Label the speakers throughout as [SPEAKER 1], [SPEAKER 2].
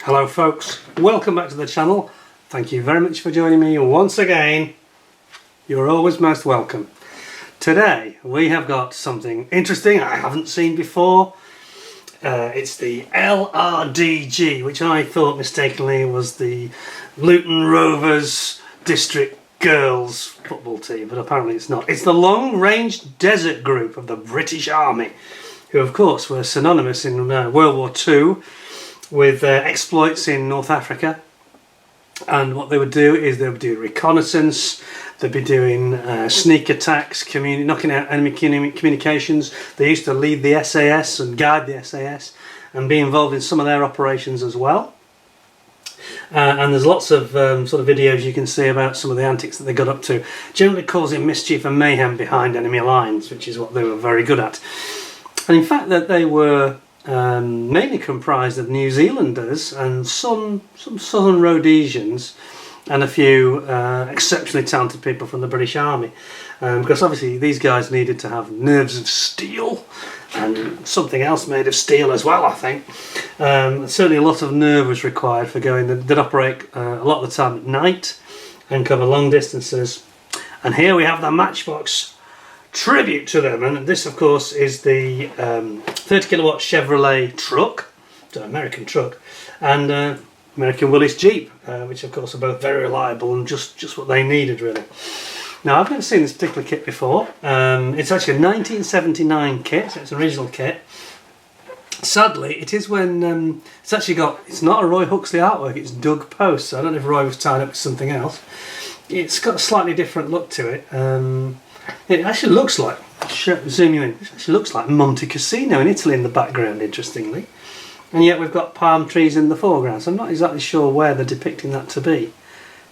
[SPEAKER 1] Hello folks, welcome back to the channel. Thank you very much for joining me once again. You're always most welcome. Today we have got something interesting I haven't seen before. It's the L.R.D.G, which I thought mistakenly was the Luton Rovers District Girls football team, but apparently it's not. It's the Long Range Desert Group of the British Army, who of course were synonymous in World War II with exploits in North Africa. And what they would do is they would do reconnaissance, they'd be doing sneak attacks, knocking out enemy communications. They used to lead the SAS and guide the SAS and be involved in some of their operations as well. And there's lots of sort of videos you can see about some of the antics that they got up to, generally causing mischief and mayhem behind enemy lines, which is what they were very good at. And in fact that they were mainly comprised of New Zealanders and some Southern Rhodesians and a few exceptionally talented people from the British Army, because obviously these guys needed to have nerves of steel and something else made of steel as well, I think. Certainly a lot of nerve was required for going. They'd operate a lot of the time at night and cover long distances. And here we have the Matchbox tribute to them, and this of course is the 30 kilowatt Chevrolet truck, it's an American truck, and American Willys Jeep, which of course are both very reliable and just what they needed really. Now I've never seen this particular kit before. It's actually a 1979 kit, so it's an original kit. Sadly it is when it's not a Roy Huxley artwork, it's Doug Post, so I don't know if Roy was tied up with something else. It's got a slightly different look to it. It actually looks like, zoom you in, it actually looks like Monte Cassino in Italy in the background, interestingly. And yet we've got palm trees in the foreground, so I'm not exactly sure where they're depicting that to be.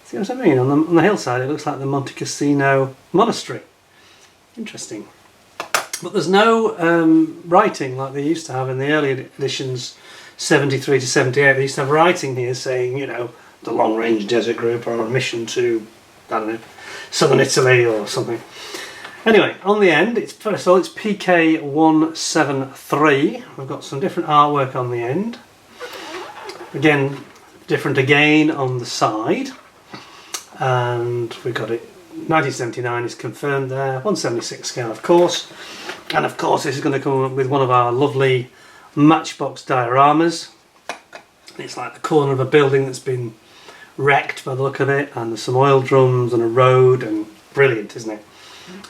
[SPEAKER 1] See what I mean? On the hillside it looks like the Monte Cassino monastery. Interesting. But there's no writing like they used to have in the early editions, 73 to 78. They used to have writing here saying, you know, the Long Range Desert Group are on a mission to, I don't know, southern Italy or something. Anyway, on the end, first of all, it's PK173. We've got some different artwork on the end. Again, different again on the side. And we've got it, 1979 is confirmed there, 176 scale of course. And of course this is going to come up with one of our lovely Matchbox dioramas. It's like the corner of a building that's been wrecked by the look of it, and there's some oil drums and a road, and brilliant, isn't it?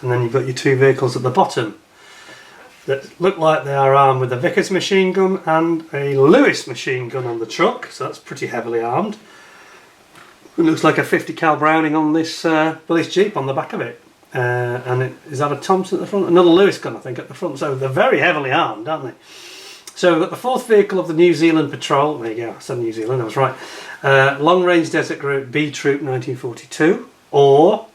[SPEAKER 1] And then you've got your two vehicles at the bottom that look like they are armed with a Vickers machine gun and a Lewis machine gun on the truck, so that's pretty heavily armed. It looks like a 50 cal Browning on this Willys Jeep on the back of it, and is that a Thompson at the front? Another Lewis gun I think at the front, so they're very heavily armed, aren't they? So we've got the fourth vehicle of the New Zealand Patrol, there you go, I said New Zealand, I was right. Long Range Desert Group B Troop 1942, or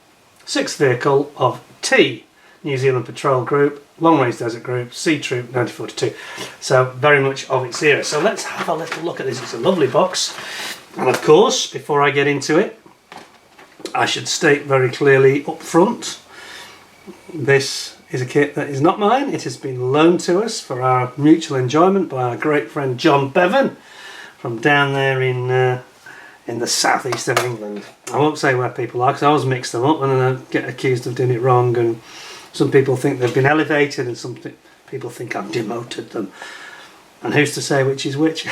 [SPEAKER 1] sixth vehicle of T New Zealand Patrol Group, Long Range Desert Group C Troop 1942. So very much of its era. So let's have a little look at this. It's a lovely box, and of course before I get into it I should state very clearly up front, this is a kit that is not mine. It has been loaned to us for our mutual enjoyment by our great friend John Bevan from down there in the southeast of England. I won't say where people are because I always mix them up and then I get accused of doing it wrong, and some people think they've been elevated and some people think I've demoted them, and who's to say which is which?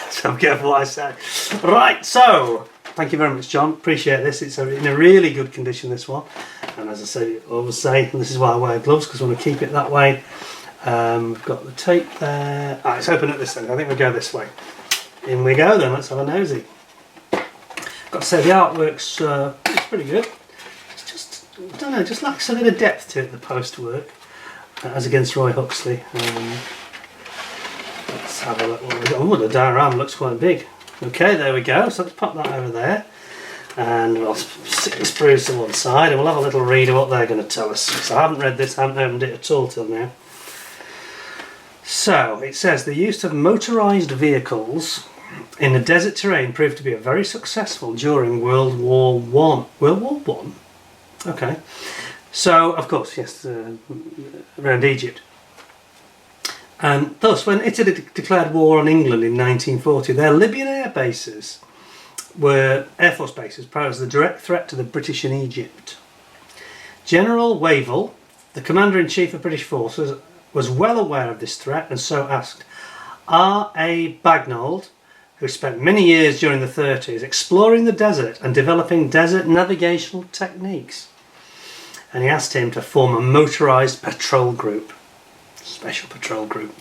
[SPEAKER 1] So I'm careful what I say. Right, so thank you very much John, appreciate this. It's in a really good condition, this one, and as I say, always say, and this is why I wear gloves, because I want to keep it that way. We've got the tape there. Let's open it this end. I think we'll go this way. In we go then, let's have a nosy. Got to say the artwork's it's pretty good. It's just, I don't know, just lacks a bit of depth to it, the post work, as against Roy Huxley. Let's have a look what we've got. Oh, the diorama looks quite big. Okay, there we go, so let's pop that over there, and we'll stick the sprues to one side and we'll have a little read of what they're going to tell us. So I haven't read this, I haven't opened it at all till now. So it says the use of motorised vehicles in the desert terrain proved to be very successful during World War One. World War One? Okay. So of course, yes, around Egypt. Thus, when Italy declared war on England in 1940, their Libyan air bases were Air Force bases posed a direct threat to the British in Egypt. General Wavell, the Commander-in-Chief of British Forces, was well aware of this threat and so asked R.A. Bagnold, who spent many years during the 30s exploring the desert and developing desert navigational techniques. And he asked him to form a motorised patrol group. Special patrol group.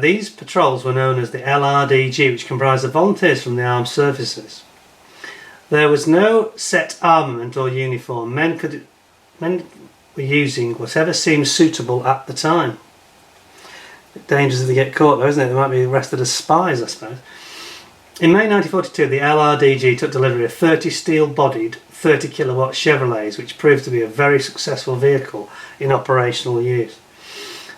[SPEAKER 1] These patrols were known as the L.R.D.G, which comprised of volunteers from the armed services. There was no set armament or uniform. Men were using whatever seemed suitable at the time. Dangerous if they get caught though, isn't it? They might be arrested as spies, I suppose. In May 1942, the LRDG took delivery of 30 steel-bodied 30 kilowatt Chevrolets, which proved to be a very successful vehicle in operational use.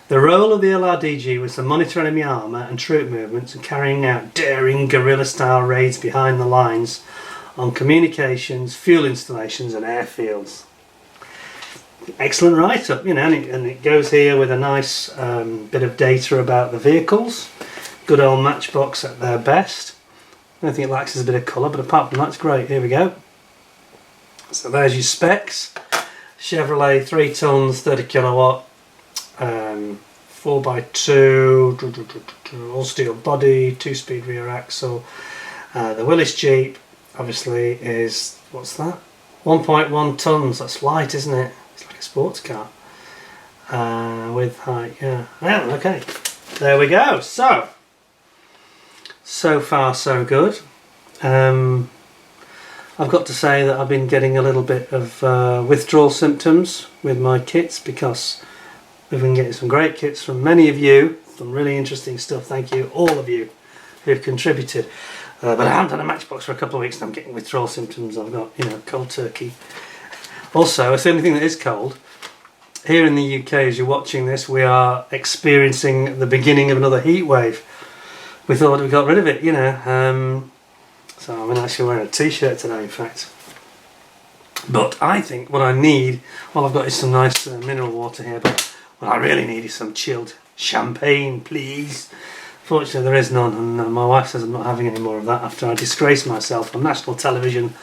[SPEAKER 1] The role of the LRDG was to monitor enemy armour and troop movements and carrying out daring guerrilla-style raids behind the lines on communications, fuel installations and airfields. Excellent write-up, you know, and it goes here with a nice bit of data about the vehicles. Good old Matchbox at their best. I don't think it lacks a bit of colour, but apart from that, it's great. Here we go. So there's your specs. Chevrolet, 3 tons, 30 kilowatt, 4x2, all steel body, 2-speed rear axle. The Willys Jeep, obviously, is, what's that? 1.1 tons. That's light, isn't it? It's like a sports car with height. Yeah. Well, okay. There we go. So far so good. I've got to say that I've been getting a little bit of withdrawal symptoms with my kits because we've been getting some great kits from many of you, some really interesting stuff. Thank you, all of you who've contributed. But I haven't done a Matchbox for a couple of weeks and I'm getting withdrawal symptoms. I've got, you know, cold turkey. Also, it's the only thing that is cold. Here in the UK, as you're watching this, we are experiencing the beginning of another heat wave. We thought we got rid of it, you know. So I'm actually wearing a t-shirt today, in fact. But I think what I need, well, I've got is some nice mineral water here, but what I really need is some chilled champagne, please. Fortunately, there is none, and my wife says I'm not having any more of that after I disgraced myself on national television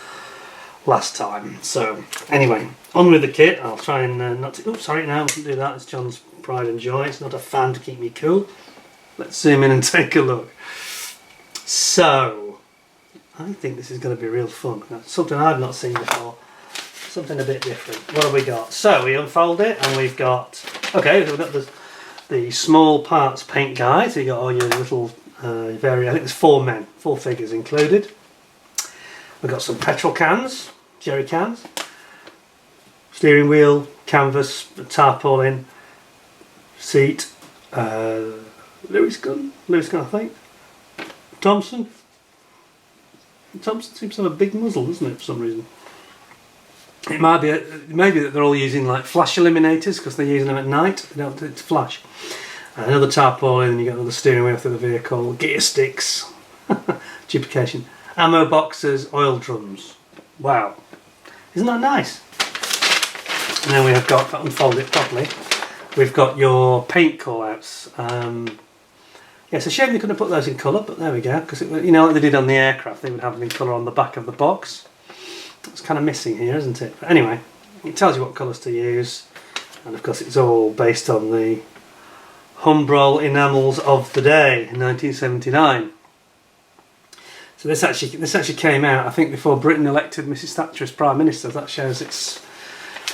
[SPEAKER 1] last time. So, anyway, on with the kit. I'll try and not to... Oh, sorry, no, I wouldn't do that. It's John's pride and joy. It's not a fan to keep me cool. Let's zoom in and take a look. So, I think this is going to be real fun. Something I've not seen before. Something a bit different. What have we got? So, we unfold it, and we've got... Okay, we've got the small parts paint guide. So you got all your little I think there's 4 figures included. We've got some petrol cans, jerry cans, steering wheel, canvas, tarpaulin, seat, Lewis gun I think, Thompson seems to have a big muzzle, doesn't it, for some reason. It might be maybe that they're all using like flash eliminators because they're using them at night. They don't want it to flash. Another tarpaulin, and you get another steering wheel through the vehicle, gear sticks, duplication, ammo boxes, oil drums. Wow, isn't that nice? And then we have got, if I unfold it properly, we've got your paint call-outs. Yeah, it's a shame they couldn't have put those in colour, but there we go. Because you know, like they did on the aircraft, they would have them in colour on the back of the box. It's kind of missing here, isn't it? But anyway, it tells you what colours to use, and of course it's all based on the Humbrol enamels of the day in 1979. So this actually came out, I think, before Britain elected Mrs. Thatcher as Prime Minister. That shows it's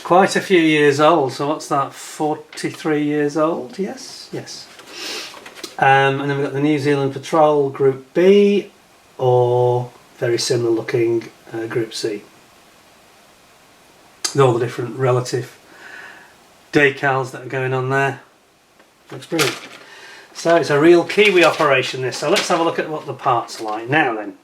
[SPEAKER 1] quite a few years old. So what's that? 43 years old? Yes. And then we've got the New Zealand Patrol Group B, or very similar looking Group C. With all the different relative decals that are going on there. Looks brilliant. So it's a real Kiwi operation, this. So let's have a look at what the parts are like. Now then,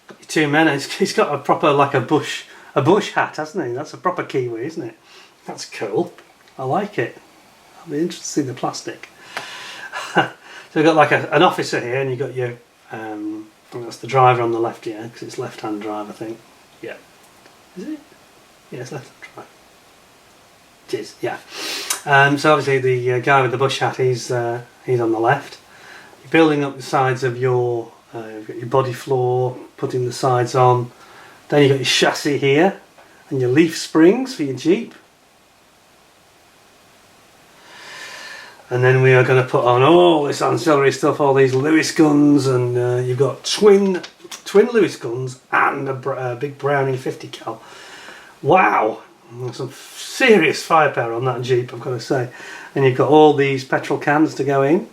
[SPEAKER 1] got your 2 men. He's got a proper, like a bush hat, hasn't he? That's a proper Kiwi, isn't it? That's cool. I like it. I'll be interested to see the plastic. So we've got like an officer here, and you've got your, I think that's the driver on the left, yeah, because it's left-hand drive, I think. Yeah. Is it? Yeah, it's left-hand drive. It is, yeah. So obviously the guy with the bush hat, he's on the left. You're building up the sides of your, you've got your body floor, putting the sides on. Then you've got your chassis here and your leaf springs for your Jeep. And then we are going to put on all this ancillary stuff, all these Lewis guns, and you've got twin Lewis guns and a big Browning 50 cal. Wow, some serious firepower on that Jeep, I've got to say. And you've got all these petrol cans to go in,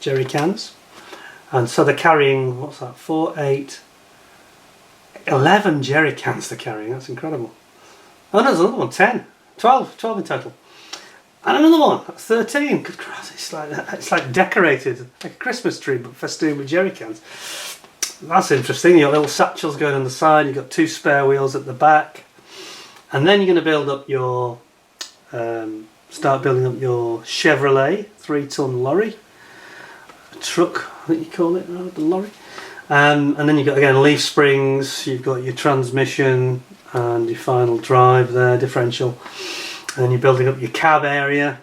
[SPEAKER 1] jerry cans, and so they're carrying, what's that, 4, 8, 11 jerry cans they're carrying. That's incredible. Oh, there's another one, 10, 12 in total. And another one, that's 13. Good cross, it's like decorated, like a Christmas tree, but festooned with jerry cans. That's interesting. You've got little satchels going on the side, you've got 2 spare wheels at the back. And then you're going to build up your, start building up your Chevrolet 3-ton lorry. A truck, I think you call it, the lorry. And then you've got, again, leaf springs, you've got your transmission and your final drive there, differential. And then you're building up your cab area,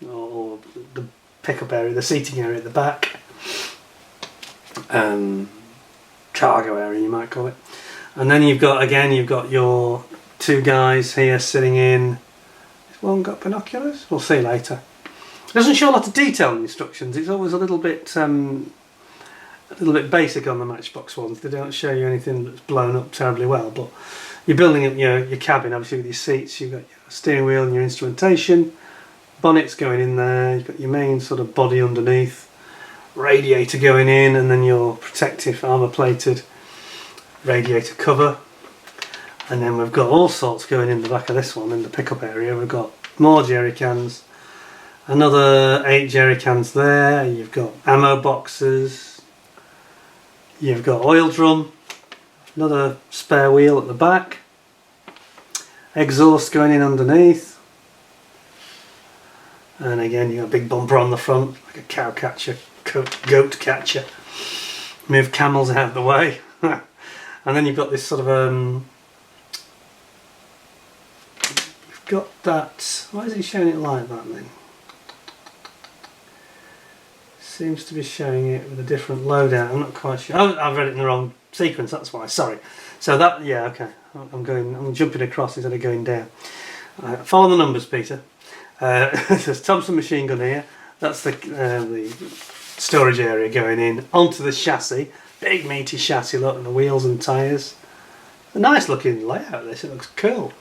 [SPEAKER 1] or the pickup area, the seating area at the back. Cargo area, you might call it. And then you've got, again, you've got your 2 guys here sitting in. Has one got binoculars? We'll see later. It doesn't show a lot of detail in the instructions. It's always a little bit basic on the Matchbox ones. They don't show you anything that's blown up terribly well. But you're building up your cabin, obviously, with your seats. You've got your steering wheel and your instrumentation. Bonnet's going in there. You've got your main sort of body underneath. Radiator going in, and then your protective armour-plated radiator cover. And then we've got all sorts going in the back of this one, in the pickup area. We've got more jerry cans, another 8 jerry cans there. You've got ammo boxes, you've got oil drum, another spare wheel at the back, exhaust going in underneath, and again you've got a big bumper on the front, like a cow catcher, goat catcher. Move camels out of the way. And then you've got this sort of you've got that, why is it showing it like that then? Seems to be showing it with a different loadout. I'm not quite sure. Oh, I've read it in the wrong sequence, that's why, sorry. So that, yeah, okay, I'm jumping across instead of going down. Follow the numbers, Peter. There's Thompson machine gun here. That's the storage area going in onto the chassis. Big meaty chassis, look, and the wheels and tyres. A nice looking layout of this, it looks cool.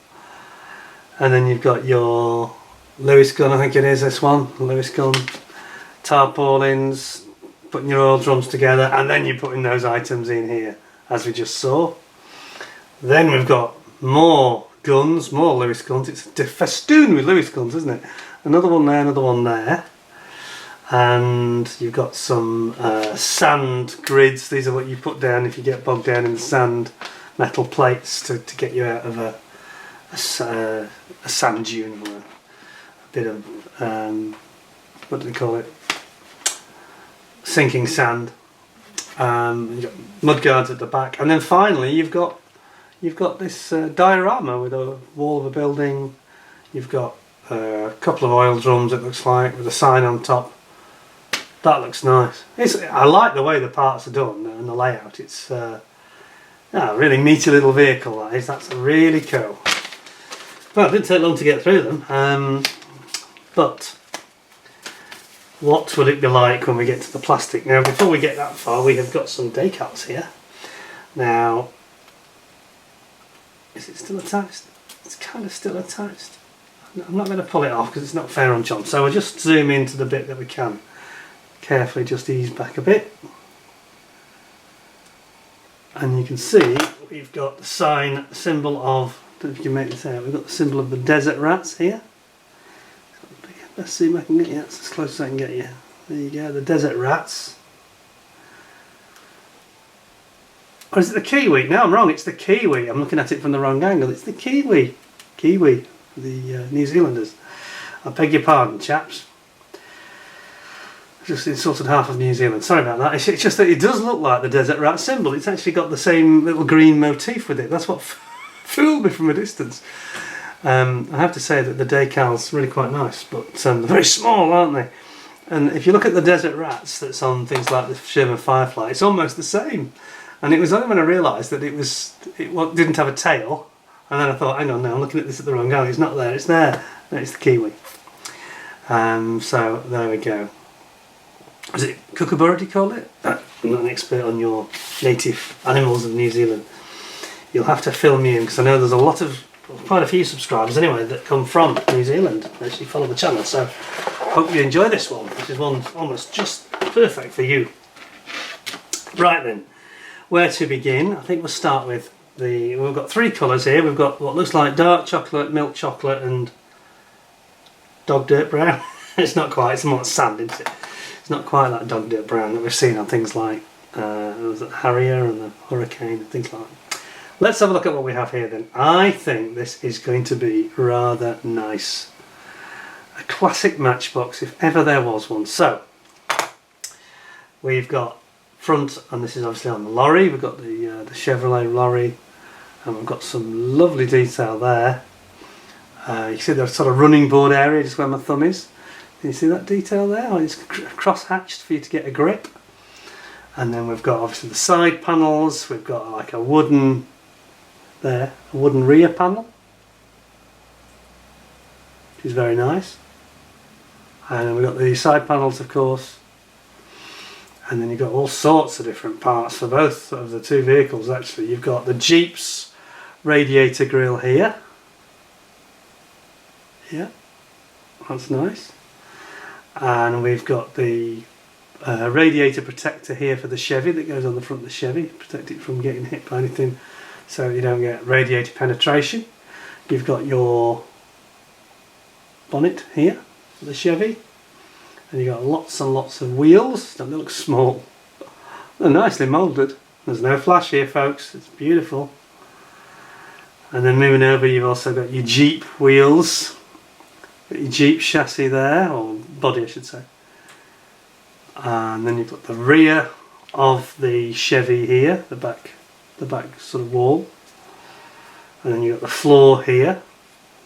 [SPEAKER 1] And then you've got your Lewis gun, I think it is this one, Lewis gun, tarpaulins, putting your oil drums together, and then you're putting those items in here, as we just saw. Then we've got more guns, more Lewis guns. It's festooned with Lewis guns, isn't it? Another one there, another one there. And you've got some sand grids. These are what you put down if you get bogged down in the sand, metal plates to get you out of a sand dune, or a bit of what do they call it? Sinking sand. You've got mud guards at the back, and then finally you've got this diorama with a wall of a building. You've got a couple of oil drums, it looks like, with a sign on top. That looks nice. I like the way the parts are done and the layout. It's a really meaty little vehicle, that is. That's really cool. Well, it didn't take long to get through them. But what would it be like when we get to the plastic? Now, before we get that far, we have got some decals here. Now, is it still attached? It's kind of still attached. I'm not going to pull it off because it's not fair on John. So we'll just zoom into the bit that we can. Carefully just ease back a bit. And you can see we've got the sign, symbol of, I don't know if you can make this out, we've got the symbol of the desert rats here. Let's see if I can get you, that's as close as I can get you. There you go, the desert rats. Or is it the kiwi? No, I'm wrong, it's the kiwi. I'm looking at it from the wrong angle. It's the kiwi. Kiwi, the New Zealanders. I beg your pardon, chaps. Just insulted half of New Zealand. Sorry about that. It's just that it does look like the desert rat symbol. It's actually got the same little green motif with it. That's what fooled me from a distance. I have to say that the decals are really quite nice, but they're very small, aren't they? And if you look at the Desert Rats that's on things like the Sherman Firefly, it's almost the same. And it was only when I realised that it didn't have a tail, and then I thought, hang on now, I'm looking at this at the wrong angle. It's not there, it's there. No, it's the Kiwi. So there we go. Is it kookaburra, do you call it? I'm not an expert on your native animals of New Zealand. You'll have to fill me in, because I know there's quite a few subscribers anyway that come from New Zealand, actually follow the channel, so hope you enjoy this one. This is one almost just perfect for you. Right then, where to begin? I think we'll start with we've got three colours here. We've got what looks like dark chocolate, milk chocolate and dog dirt brown. It's not quite, it's more sand, isn't it? It's not quite that dog dirt brown that we've seen on things like was it Harrier and the Hurricane and things like that. Let's have a look at what we have here then. I think this is going to be rather nice. A classic Matchbox if ever there was one. So, we've got front, and this is obviously on the lorry, we've got the Chevrolet lorry, and we've got some lovely detail there. You see the sort of running board area, just where my thumb is. Can you see that detail there? Oh, it's cross-hatched for you to get a grip. And then we've got obviously the side panels, we've got like a wooden rear panel, which is very nice. And then we've got the side panels, of course. And then you've got all sorts of different parts for both of the two vehicles actually. You've got the Jeep's radiator grille here. Yeah, that's nice. And we've got the radiator protector here for the Chevy that goes on the front of the Chevy, protect it from getting hit by anything so you don't get radiator penetration. You've got your bonnet here for the Chevy, and you've got lots and lots of wheels. Don't they look small? They're nicely moulded. There's no flash here, folks, it's beautiful. And then moving over, you've also got your Jeep wheels, got your Jeep chassis there, or body I should say. And then you've got the rear of the Chevy here, the back sort of wall. And then you've got the floor here,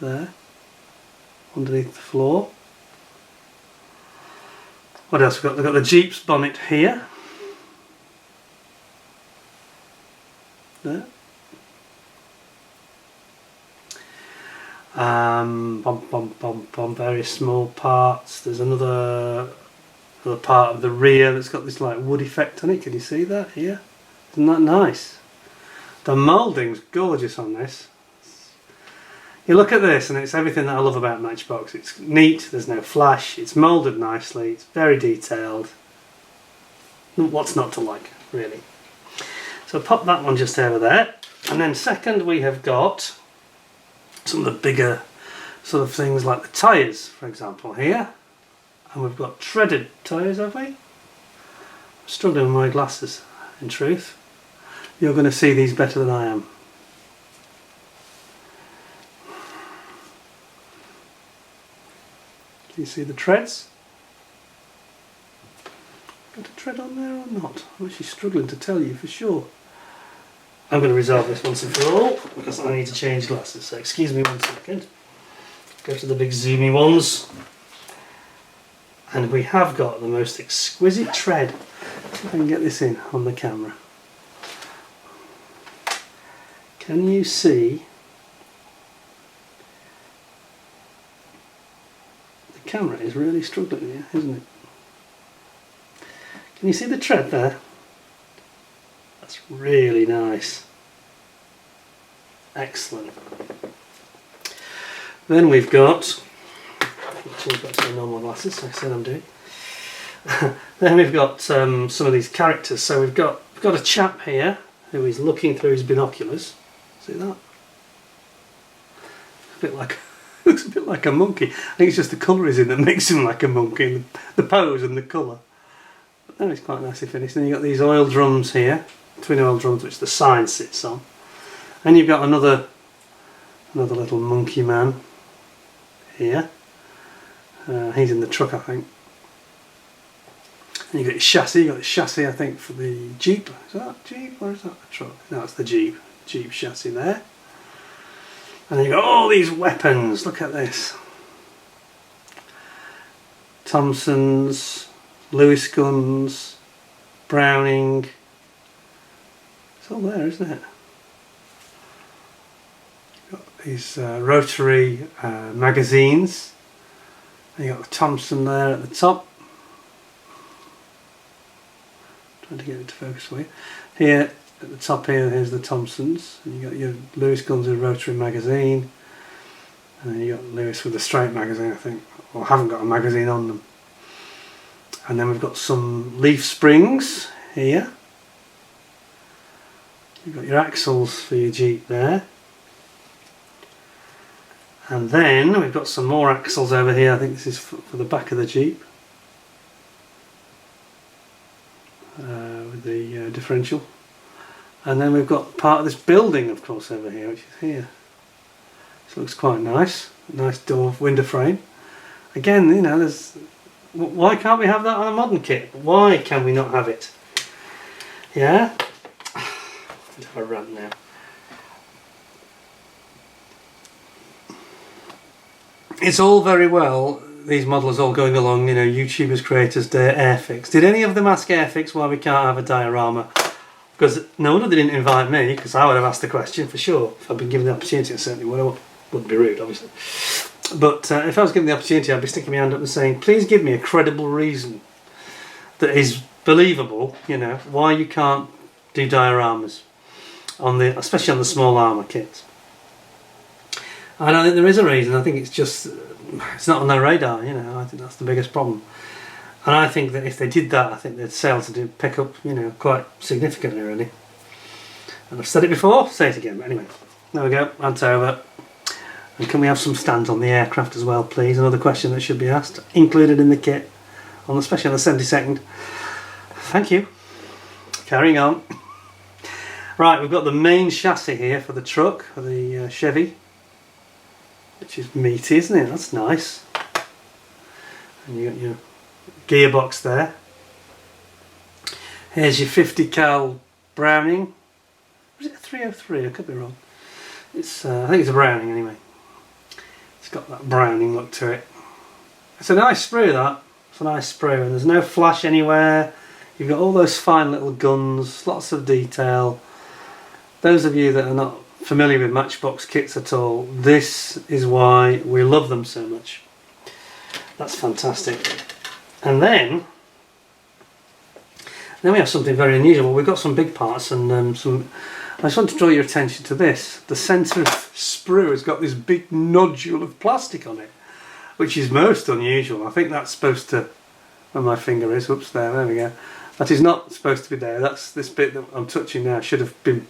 [SPEAKER 1] there, underneath the floor. What else we've got? We've got the Jeep's bonnet here. There. Various small parts. There's another part of the rear that's got this like wood effect on it. Can you see that here? Isn't that nice? The moulding's gorgeous on this. You look at this and it's everything that I love about Matchbox. It's neat, there's no flash, it's moulded nicely, it's very detailed. What's not to like, really? So pop that one just over there. And then second we have got some of the bigger sort of things like the tyres, for example, here. And we've got treaded tyres, have we? I'm struggling with my glasses, in truth. You're going to see these better than I am. Can you see the treads? Got a tread on there or not? I'm actually struggling to tell you for sure. I'm going to resolve this once and for all because I need to change glasses, so excuse me 1 second. Go to the big zoomy ones. And we have got the most exquisite tread. Let's see if I can get this in on the camera. Can you see? The camera is really struggling here, isn't it? Can you see the tread there? That's really nice. Excellent. Then we've got, change back to my normal glasses, like I said I'm doing. Then we've got some of these characters. So we've got a chap here who is looking through his binoculars. See that? Looks a bit like a monkey. I think it's just the colour he's in that makes him like a monkey, the pose and the colour. But then it's quite nicely finished. Then you've got these oil drums here, twin oil drums which the sign sits on. And you've got another little monkey man here. He's in the truck, I think. And you've got your chassis. You've got the chassis, I think, for the Jeep. Is that Jeep or is that the truck? No, it's the Jeep. Jeep chassis there. And then you've got all these weapons. Look at this. Thompson's, Lewis guns, Browning. It's all there, isn't it? You've got these rotary magazines. And you've got the Thompson there at the top. Trying to get it to focus for you. Here at the top here, here's the Thompsons. And you've got your Lewis guns with a rotary magazine. And then you've got Lewis with a straight magazine, I think. Or haven't got a magazine on them. And then we've got some leaf springs here. You've got your axles for your Jeep there. And then we've got some more axles over here. I think this is for the back of the Jeep. With the differential. And then we've got part of this building, of course, over here, which is here. This looks quite nice. Nice door window frame. Again, you know, why can't we have that on a modern kit? Why can we not have it? Yeah? Let's have a rant now. It's all very well, these modellers all going along, you know, YouTubers, creators, Airfix. Did any of them ask Airfix why we can't have a diorama? Because no, they didn't invite me, because I would have asked the question for sure. If I'd been given the opportunity, I certainly would. I wouldn't be rude, obviously. But if I was given the opportunity, I'd be sticking my hand up and saying, please give me a credible reason that is believable, you know, why you can't do dioramas, especially on the small armour kits. I don't think there is a reason. I think it's just, it's not on their radar, you know. I think that's the biggest problem. And I think that if they did that, I think their sales would pick up, you know, quite significantly, really. And I've said it before, say it again. But anyway, there we go, rant over. And can we have some stands on the aircraft as well, please? Another question that should be asked, included in the kit, especially on the 72nd. Thank you. Carrying on. Right, we've got the main chassis here for the truck, for the Chevy. Which is meaty, isn't it? That's nice. And you got your gearbox there. Here's your 50 cal Browning. Was it a 303? I could be wrong. It's I think it's a Browning anyway. It's got that Browning look to it. It's a nice sprue, that. It's a nice sprue, and there's no flash anywhere. You've got all those fine little guns, lots of detail. Those of you that are not familiar with Matchbox kits at all, this is why we love them so much. That's fantastic. And then we have something very unusual. We've got some big parts and I just want to draw your attention to this. The centre of sprue has got this big nodule of plastic on it, which is most unusual. I think that's supposed to, where my finger is, whoops, there we go. That is not supposed to be there. That's this bit that I'm touching now should have been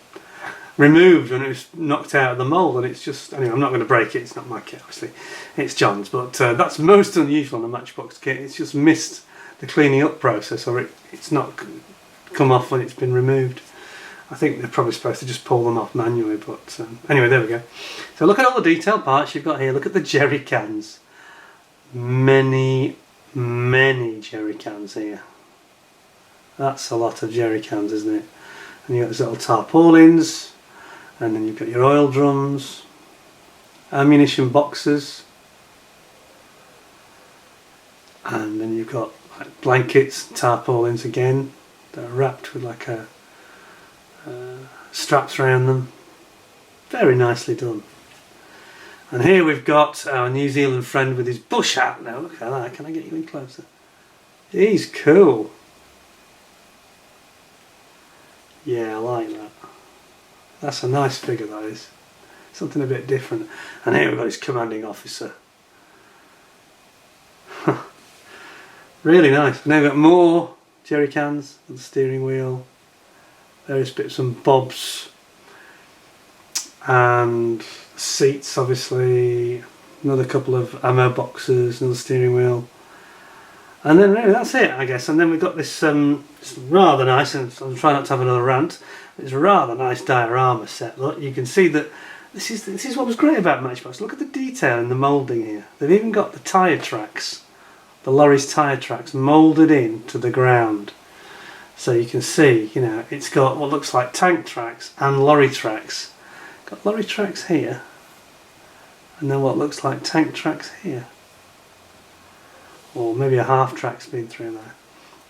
[SPEAKER 1] removed when it was knocked out of the mould, and it's just, anyway, I'm not going to break it, it's not my kit obviously, it's John's, but that's most unusual on a Matchbox kit. It's just missed the cleaning up process, or it's not come off when it's been removed. I think they're probably supposed to just pull them off manually, but anyway, there we go. So look at all the detail parts you've got here. Look at the jerry cans. Many jerry cans here. That's a lot of jerry cans, isn't it? And you've got these little tarpaulins. And then you've got your oil drums, ammunition boxes, and then you've got like blankets, tarpaulins again, that are wrapped with like straps around them. Very nicely done. And here we've got our New Zealand friend with his bush hat. Now look at that, can I get you in closer? He's cool. Yeah, I like that. That's a nice figure, that is. Something a bit different. And here we've got his commanding officer. Really nice. Now we've got more jerry cans on the steering wheel. Various bits and bobs. And seats, obviously. Another couple of ammo boxes, another steering wheel. And then really that's it, I guess. And then we've got this rather nice, and I'm trying not to have another rant, it's a rather nice diorama set. Look, you can see that this is what was great about Matchbox. Look at the detail in the moulding here. They've even got the tyre tracks, the lorry's tyre tracks, moulded in to the ground. So you can see, you know, it's got what looks like tank tracks and lorry tracks. Got lorry tracks here, and then what looks like tank tracks here, or maybe a half track's been through there.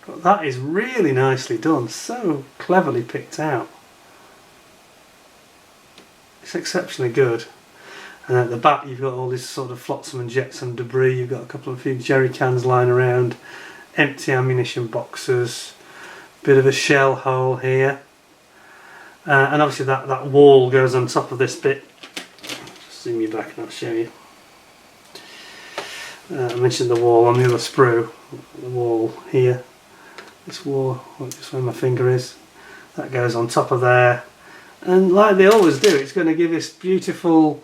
[SPEAKER 1] But that is really nicely done, so cleverly picked out. It's exceptionally good. And at the back you've got all this sort of flotsam and jetsam debris. You've got a few jerry cans lying around, empty ammunition boxes, bit of a shell hole here, and obviously that wall goes on top of this bit. Just zoom you back and I'll show you. I mentioned the wall on the other sprue, the wall here. This wall, just where my finger is, that goes on top of there. And like they always do, it's going to give this beautiful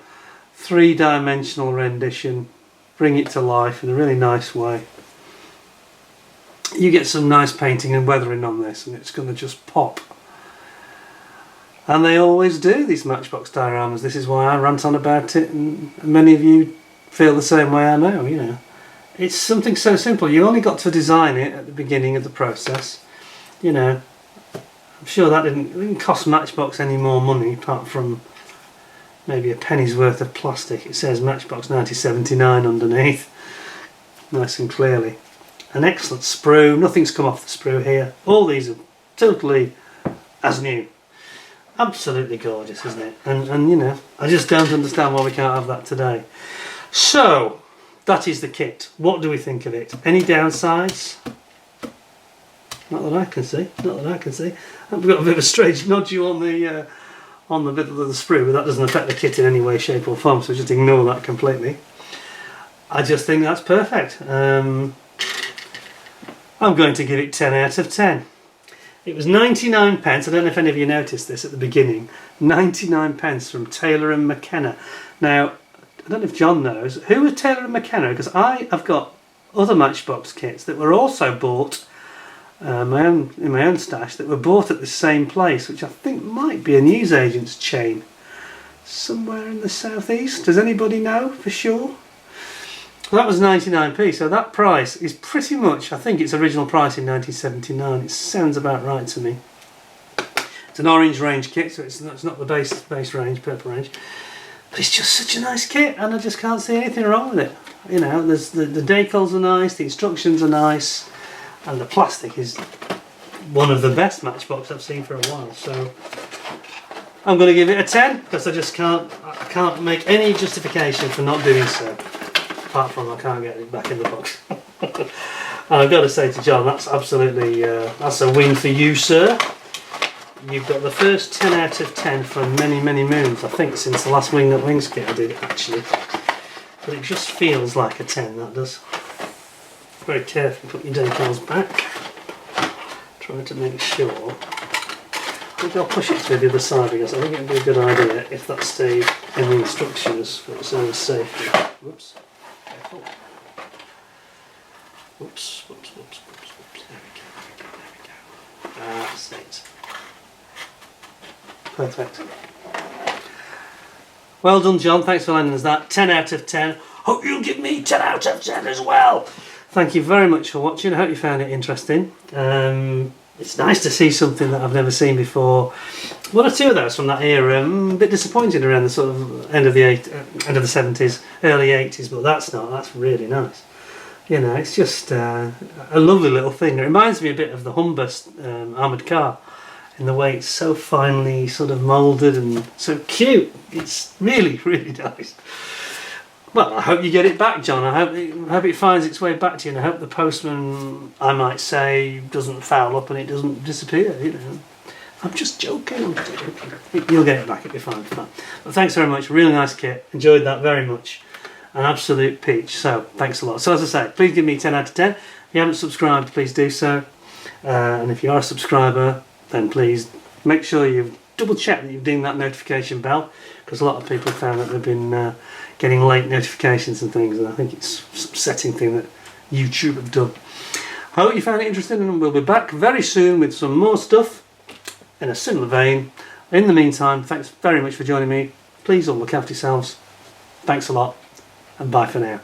[SPEAKER 1] three-dimensional rendition, bring it to life in a really nice way. You get some nice painting and weathering on this and it's going to just pop. And they always do, these Matchbox dioramas. This is why I rant on about it, and many of you feel the same way, I know, you know. It's something so simple. You only got to design it at the beginning of the process. You know, I'm sure that didn't cost Matchbox any more money apart from maybe a penny's worth of plastic. It says Matchbox 1979 underneath, nice and clearly. An excellent sprue, nothing's come off the sprue here. All these are totally as new. Absolutely gorgeous, isn't it? And you know, I just don't understand why we can't have that today. So, that is the kit. What do we think of it? Any downsides? Not that I can see. Not that I can see. I've got a bit of a strange nodule on the bit of the sprue, but that doesn't affect the kit in any way, shape or form, so just ignore that completely. I just think that's perfect. I'm going to give it 10 out of 10. It was 99 pence. I don't know if any of you noticed this at the beginning. 99 pence from Taylor and McKenna. Now, I don't know if John knows. Who are Taylor and McKenna? Because I have got other Matchbox kits that were also bought in my own stash, that were bought at the same place, which I think might be a newsagent's chain somewhere in the southeast. Does anybody know for sure? Well, that was 99p, so that price is pretty much, I think, its original price in 1979. It sounds about right to me. It's an orange range kit, so it's not the base range, purple range. But it's just such a nice kit, and I just can't see anything wrong with it. You know, the decals are nice, the instructions are nice, and the plastic is one of the best Matchbox I've seen for a while. So I'm going to give it a 10 because I can't make any justification for not doing so. Apart from I can't get it back in the box. And I've got to say to John, that's absolutely that's a win for you, sir. You've got the first 10 out of 10 for many, many moons, I think, since the last Wing That Wings kit I did, actually. But it just feels like a 10, that does. Very carefully put your decals back. Try to make sure. Maybe I'll push it to the other side because I think it would be a good idea if that stayed in the instructions for its own safety. Whoops. Careful. Whoops. There we go. That's it. Perfect. Well done, John. Thanks for lending us that. 10 out of 10. Hope you'll give me 10 out of 10 as well. Thank you very much for watching. I hope you found it interesting. It's nice to see something that I've never seen before. One or two of those from that era. A bit disappointed around the sort of end of the 70s, early 80s, but that's really nice. You know, it's just a lovely little thing. It reminds me a bit of the Humber armoured car in the way it's so finely sort of moulded and so cute. It's really, really nice. Well, I hope you get it back, John. I hope it finds its way back to you, and I hope the postman, I might say, doesn't foul up and it doesn't disappear, you know. I'm just joking. You'll get it back, it'll be fine. But thanks very much, really nice kit. Enjoyed that very much. An absolute peach, so thanks a lot. So as I say, please give me 10 out of 10. If you haven't subscribed, please do so. And if you are a subscriber, then please make sure you've double check that you've dinged that notification bell, because a lot of people found that they've been getting late notifications and things, and I think it's some setting thing that YouTube have done. I hope you found it interesting, and we'll be back very soon with some more stuff in a similar vein. In the meantime, thanks very much for joining me. Please all look after yourselves. Thanks a lot, and bye for now.